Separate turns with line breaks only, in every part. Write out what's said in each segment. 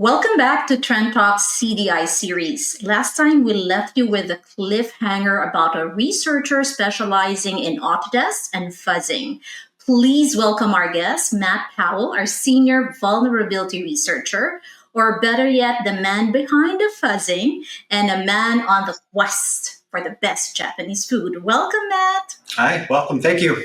Welcome back to Trend ZDI series. Last time we left you with a cliffhanger about a researcher specializing in Autodesk and fuzzing. Please welcome our guest, Matt Powell, our senior vulnerability researcher, or better yet, the man behind the fuzzing and a man on the quest for the best Japanese food. Welcome, Matt.
Hi, welcome. Thank you.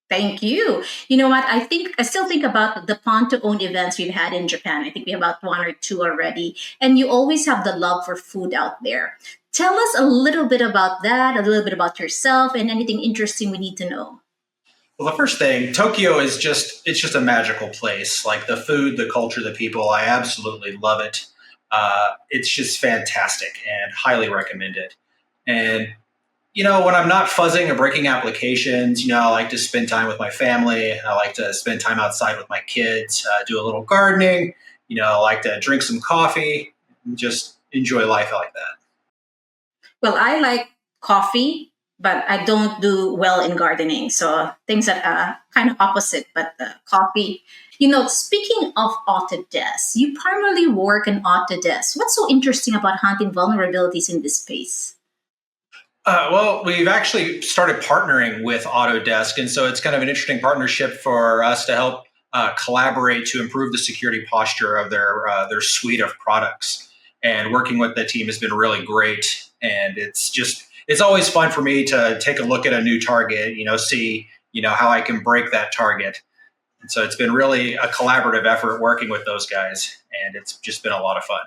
Thank you. You know what? I still think about the Pont-to-Own events we've had in Japan. I think we have about one or two already. And you always have the love for food out there. Tell us a little bit about that, a little bit about yourself, and anything interesting we need to know.
Well, the first thing, Tokyo is it's just a magical place. Like the food, the culture, the people, I absolutely love it. It's just fantastic and highly recommend it. And when I'm not fuzzing or breaking applications, I like to spend time with my family. I like to spend time outside with my kids, do a little gardening. I like to drink some coffee, and just enjoy life like that.
Well, I like coffee, but I don't do well in gardening. So things that are kind of opposite, but coffee. Speaking of Autodesk, you primarily work in Autodesk. What's so interesting about hunting vulnerabilities in this space?
Well, we've actually started partnering with Autodesk, and so it's kind of an interesting partnership for us to help collaborate to improve the security posture of their suite of products. And working with the team has been really great, and it's always fun for me to take a look at a new target, see how I can break that target. And so it's been really a collaborative effort working with those guys, and it's just been a lot of fun.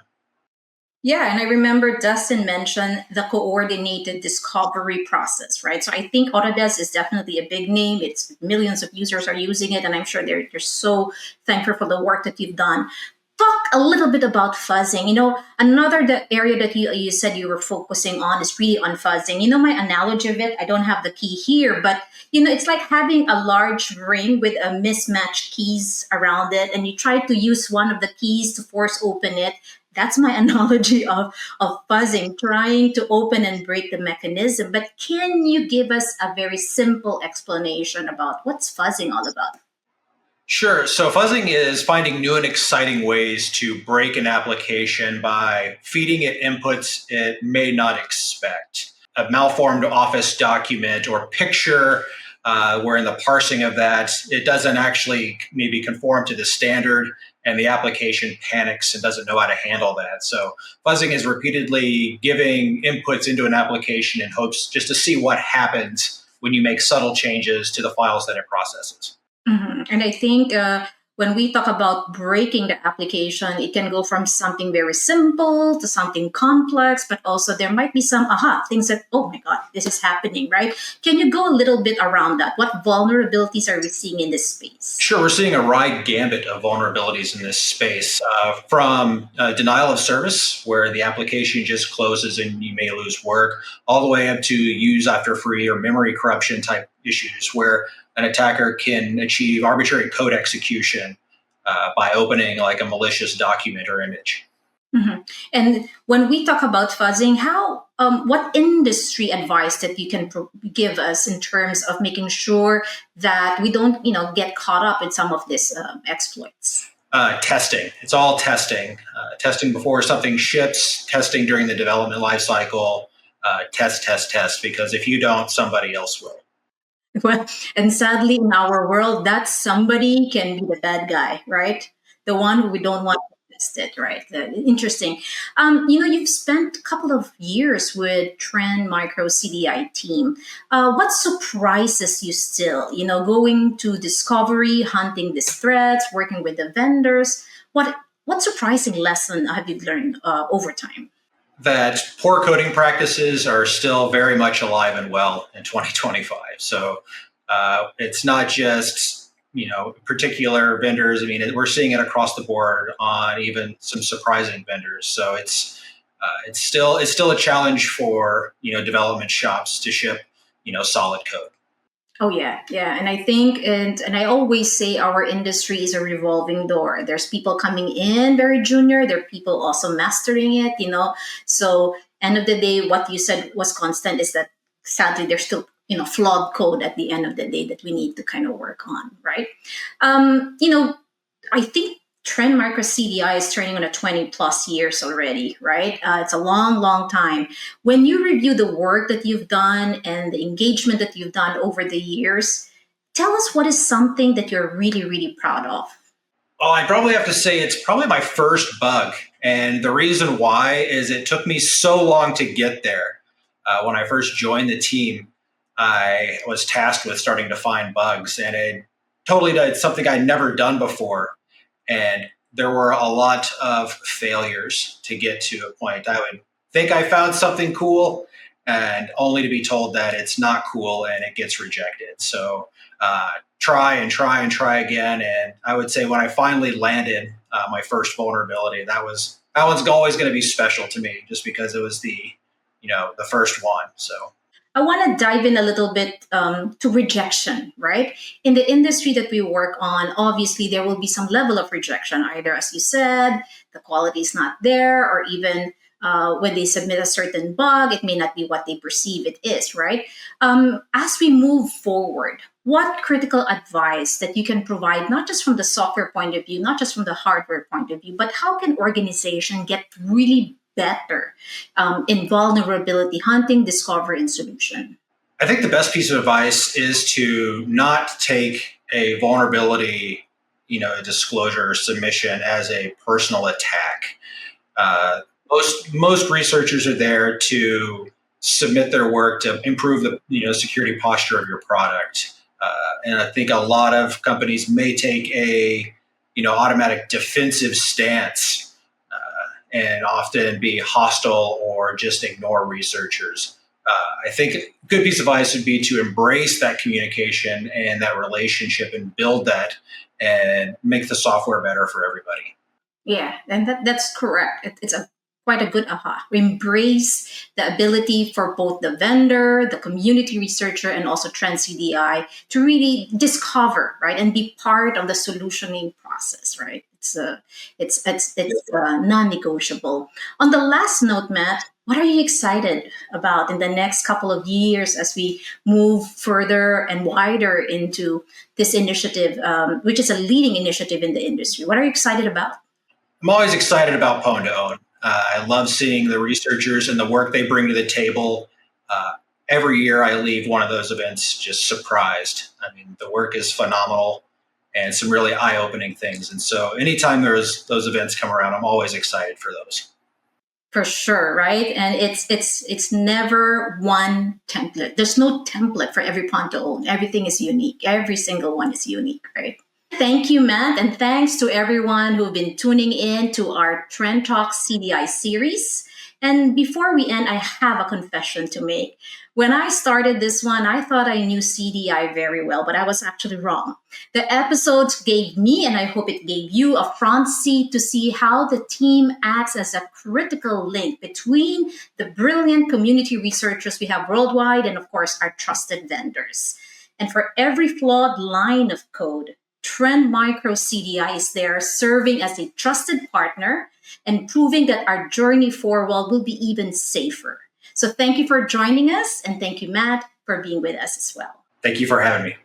Yeah, and I remember Dustin mentioned the coordinated discovery process, right? So I think Autodesk is definitely a big name. It's millions of users are using it, and I'm sure they're so thankful for the work that you've done. Talk a little bit about fuzzing. Another area that you said you were focusing on is really on fuzzing. My analogy of it, I don't have the key here, but it's like having a large ring with a mismatched keys around it, and you try to use one of the keys to force open it. That's my analogy of fuzzing, trying to open and break the mechanism. But can you give us a very simple explanation about what's fuzzing all about?
Sure. So fuzzing is finding new and exciting ways to break an application by feeding it inputs it may not expect. A malformed Office document or picture, where in the parsing of that, it doesn't actually maybe conform to the standard, and the application panics and doesn't know how to handle that. So fuzzing is repeatedly giving inputs into an application in hopes just to see what happens when you make subtle changes to the files that it processes.
And I think when we talk about breaking the application, it can go from something very simple to something complex, but also there might be some things that, oh my God, this is happening, right? Can you go a little bit around that? What vulnerabilities are we seeing in this space?
Sure, we're seeing a wide gambit of vulnerabilities in this space, from denial of service, where the application just closes and you may lose work, all the way up to use after free or memory corruption type issues, where an attacker can achieve arbitrary code execution by opening like a malicious document or image.
Mm-hmm. And when we talk about fuzzing, what industry advice that you can give us in terms of making sure that we don't, get caught up in some of these exploits?
Testing. It's all testing. Testing before something ships, testing during the development lifecycle, test, because if you don't, somebody else will.
Well, and sadly, in our world, that somebody can be the bad guy, right? The one who we don't want to test it, right? Interesting. You've spent a couple of years with Trend Micro CDI team. What surprises you still? Going to discovery, hunting these threats, working with the vendors. What surprising lesson have you learned over time?
That poor coding practices are still very much alive and well in 2025. So it's not just particular vendors. I mean, we're seeing it across the board on even some surprising vendors. So it's still a challenge for development shops to ship solid code.
Oh yeah, and I think, and I always say our industry is a revolving door. There's people coming in very junior. There are people also mastering it. So end of the day, what you said was constant is that sadly there's still flawed code at the end of the day that we need to kind of work on, right? I think Trend Micro CDI is turning on a 20 plus years already, right? It's a long, long time. When you review the work that you've done and the engagement that you've done over the years, tell us what is something that you're really, really proud of.
Oh, I'd probably have to say it's probably my first bug. And the reason why is it took me so long to get there. When I first joined the team, I was tasked with starting to find bugs, and it totally did something I'd never done before. And there were a lot of failures to get to a point. I would think I found something cool, and only to be told that it's not cool and it gets rejected. So try and try and try again. And I would say when I finally landed my first vulnerability, that one's always going to be special to me, just because it was the first one. So
I want to dive in a little bit to rejection, right? In the industry that we work on, obviously there will be some level of rejection, either, as you said, the quality is not there, or even when they submit a certain bug, it may not be what they perceive it is, right? As we move forward, what critical advice that you can provide, not just from the software point of view, not just from the hardware point of view, but how can organization get really better in vulnerability hunting, discovery, and solution?
I think the best piece of advice is to not take a vulnerability, a disclosure or submission as a personal attack. Most researchers are there to submit their work to improve the security posture of your product. And I think a lot of companies may take a automatic defensive stance and often be hostile or just ignore researchers. I think a good piece of advice would be to embrace that communication and that relationship and build that and make the software better for everybody.
Yeah, and that's correct. It's a quite a good aha. Embrace the ability for both the vendor, the community researcher, and also Trend ZDI to really discover, right, and be part of the solutioning process, right? It's non-negotiable. On the last note, Matt, what are you excited about in the next couple of years as we move further and wider into this initiative, which is a leading initiative in the industry? What are you excited about?
I'm always excited about Pwn to Own. I love seeing the researchers and the work they bring to the table. Every year I leave one of those events just surprised. I mean, the work is phenomenal and some really eye-opening things. And so anytime those events come around, I'm always excited for those.
For sure, right? And it's never one template. There's no template for every Pwn to Own. Everything is unique. Every single one is unique, right? Thank you, Matt, and thanks to everyone who've been tuning in to our Trend Talk CDI series. And before we end, I have a confession to make. When I started this one, I thought I knew CDI very well, but I was actually wrong. The episodes gave me, and I hope it gave you, a front seat to see how the team acts as a critical link between the brilliant community researchers we have worldwide and, of course, our trusted vendors. And for every flawed line of code, Trend Micro CDI is there serving as a trusted partner and proving that our journey forward will be even safer. So thank you for joining us, and thank you, Matt, for being with us as well.
Thank you for having me.